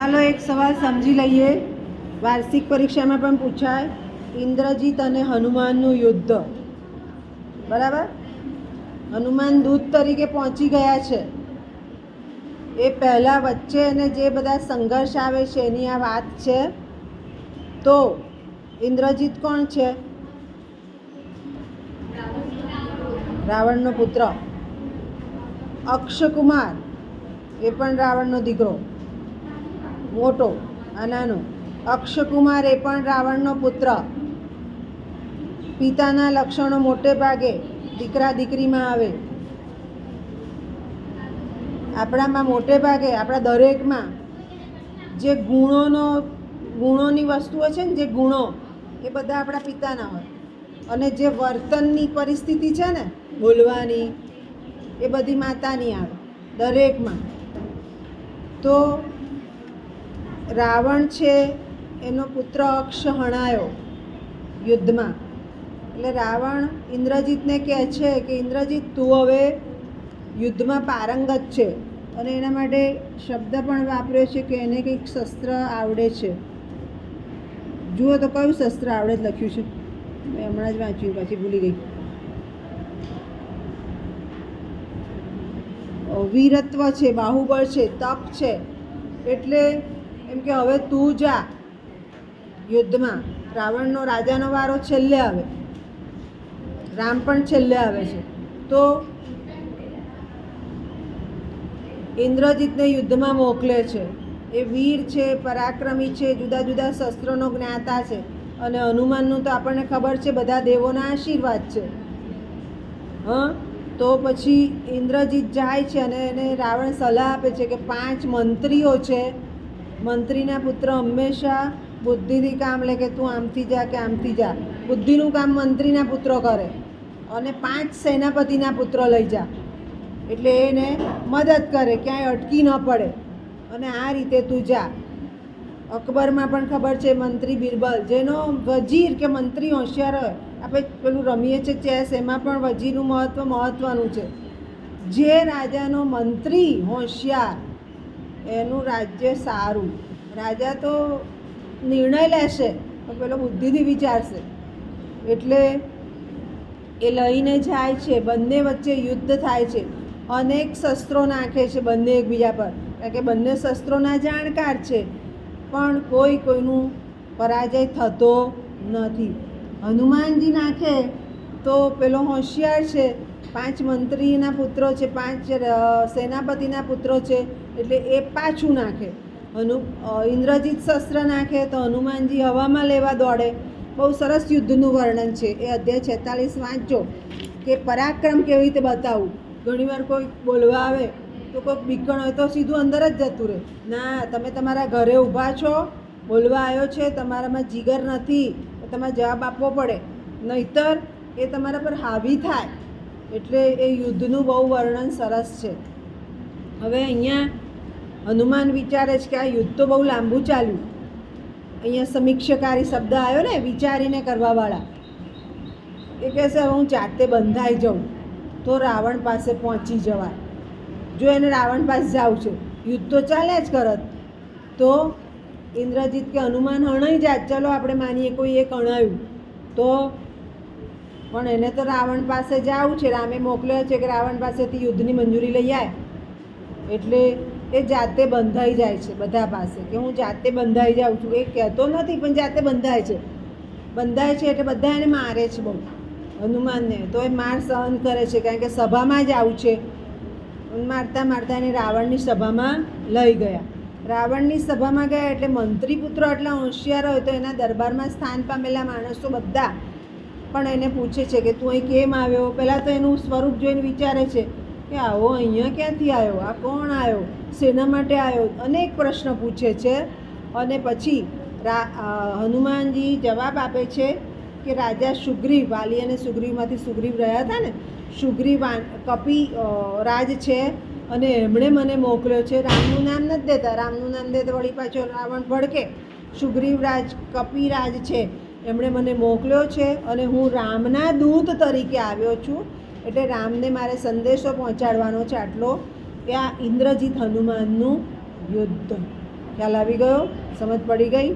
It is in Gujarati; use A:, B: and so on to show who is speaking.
A: ચાલો એક સવાલ સમજી લઈએ. વાર્ષિક પરીક્ષામાં પણ પૂછાય. ઇન્દ્રજીત અને હનુમાનનું યુદ્ધ. બરાબર. હનુમાન દૂત તરીકે પહોંચી ગયા છે. એ પહેલાં વચ્ચે અને જે બધા સંઘર્ષ આવે છે એની આ વાત છે. તો ઇન્દ્રજીત કોણ છે? રાવણનો પુત્ર. અક્ષકુમાર એ પણ રાવણનો દીકરો, મોટો આ નાનો. અક્ષકુમાર એ પણ રાવણનો પુત્ર. પિતાના લક્ષણો મોટે ભાગે દીકરા દીકરીમાં આવે. આપણામાં મોટે ભાગે આપણા દરેકમાં જે ગુણોની વસ્તુઓ છે ને, જે ગુણો એ બધા આપણા પિતાના હોય. અને જે વર્તનની પરિસ્થિતિ છે ને, બોલવાની, એ બધી માતાની આવે દરેકમાં. તો રાવણ છે એનો પુત્ર અક્ષ હણાયો યુદ્ધમાં. એટલે રાવણ ઇન્દ્રજીતને કહે છે કે ઇન્દ્રજીત તું હવે યુદ્ધમાં પારંગત છે. અને એના માટે શબ્દ પણ વાપર્યો છે કે એને કંઈક શસ્ત્ર આવડે છે. જુઓ તો કયું શસ્ત્ર આવડે જ લખ્યું છે. મેં હમણાં જ વાંચ્યું, પછી ભૂલી ગઈ. વીરત્વ છે, બાહુબળ છે, તપ છે. એટલે એમ કે હવે તું જા યુદ્ધમાં. રાવણનો રાજાનો વારો છેલ્લે આવે, રામ પણ છેલ્લે આવે છે. તો ઇન્દ્રજીતને યુદ્ધમાં મોકલે છે. એ વીર છે, પરાક્રમી છે, જુદા જુદા શસ્ત્રોનો જ્ઞાતા છે. અને હનુમાનનું તો આપણને ખબર છે, બધા દેવોના આશીર્વાદ છે. તો પછી ઇન્દ્રજીત જાય છે અને એને રાવણ સલાહ આપે છે કે 5 મંત્રીઓ છે. મંત્રીના પુત્ર હંમેશા બુદ્ધિથી કામ લે કે તું આમથી જા કે આમથી જા. બુદ્ધિનું કામ મંત્રીના પુત્રો કરે. અને 5 સેનાપતિના પુત્રો લઈ જા, એટલે એને મદદ કરે, ક્યાંય અટકી ન પડે. અને આ રીતે તું જા. અકબરમાં પણ ખબર છે, મંત્રી બિરબલ, જેનો વજીર કે મંત્રી હોશિયાર હોય. આપણે પેલું રમીએ છીએ ચેસ, એમાં પણ વજીરનું મહત્ત્વનું છે. જે રાજાનો મંત્રી હોશિયાર એનું રાજ્ય સારું. રાજા તો નિર્ણય લેશે પણ પેલો બુદ્ધિથી વિચારશે. એટલે એ લઈને જાય છે. બંને વચ્ચે યુદ્ધ થાય છે. અનેક શસ્ત્રો નાખે છે બંને એકબીજા પર, કારણ કે બંને શસ્ત્રોના જાણકાર છે. પણ કોઈનું પરાજય થતો નથી. હનુમાનજી નાખે તો પેલો હોશિયાર છે, 5 મંત્રીના પુત્રો છે, 5 સેનાપતિના પુત્રો છે, એટલે એ પાછું નાખે. ઇન્દ્રજીત શસ્ત્ર નાખે તો હનુમાનજી હવામાં લેવા દોડે. બહુ સરસ યુદ્ધનું વર્ણન છે. એ અધ્યાય 46 વાંચજો કે પરાક્રમ કેવી રીતે બતાવવું. ઘણીવાર કોઈ બોલવા આવે તો કોઈક બીકણ હોય તો સીધું અંદર જ જતું રહે. ના, તમે તમારા ઘરે ઊભા છો, બોલવા આવ્યો છે, તમારામાં જીગર નથી તો તમારે જવાબ આપવો પડે, નહીતર એ તમારા પર હાવી થાય. એટલે એ યુદ્ધનું બહુ વર્ણન સરસ છે. હવે અહીંયા હનુમાન વિચારે છે કે આ યુદ્ધ તો બહુ લાંબુ ચાલ્યું. અહીંયા સમીક્ષાકારી શબ્દ આવ્યો ને, વિચારીને કરવાવાળા. એ કહેશે હવે હું જાતે બંધાઈ જાઉં તો રાવણ પાસે પહોંચી જવાય. જો એને રાવણ પાસે જવું છે, યુદ્ધ તો ચાલ્યા જ કરત. તો ઇન્દ્રજીત કે હનુમાન હણાઈ જાત, ચલો આપણે માનીએ કોઈ એક હણાયું તો. પણ એને તો રાવણ પાસે જવું છે. રામે મોકલ્યો છે કે રાવણ પાસેથી યુદ્ધની મંજૂરી લઈ આય. એટલે એ જાતે બંધાઈ જાય છે બધા પાસે કે હું જાતે બંધાઈ જાઉં છું. એ કહેતો નથી પણ જાતે બંધાય છે. બંધાય છે એટલે બધા એને મારે છે બહુ, હનુમાનને. તો એ માર સહન કરે છે, કારણ કે સભામાં જ આવું છે. મારતા મારતા એને રાવણની સભામાં લઈ ગયા. રાવણની સભામાં ગયા એટલે મંત્રી પુત્રો એટલા હોશિયાર હોય તો એના દરબારમાં સ્થાન પામેલા માણસો બધા પણ એને પૂછે છે કે તું અહીં કેમ આવ્યો. પહેલાં તો એનું સ્વરૂપ જોઈને વિચારે છે કે આવો અહીંયા ક્યાંથી આવ્યો, આ કોણ આવ્યો, શેના માટે આવ્યો, અનેક પ્રશ્ન પૂછે છે. અને પછી હનુમાનજી જવાબ આપે છે કે રાજા સુગ્રીવ, વાલી અને સુગ્રીવમાંથી સુગ્રીવ રહ્યા હતા ને, સુગ્રીવ કપી રાજ છે અને એમણે મને મોકલ્યો છે. રામનું નામ નથી દેતા, રામનું નામ દે તો વળી પાછો રાવણ ભડકે. સુગ્રીવ રાજ કપિરાજ છે, એમણે મને મોકલ્યો છે અને હું રામના દૂત તરીકે આવ્યો છું. એટલે રામને મારે સંદેશો પહોંચાડવાનો છે આટલો. કે આ ઇન્દ્રજીત હનુમાનનું યુદ્ધ. ખ્યાલ આવી ગયો? સમજ પડી ગઈ?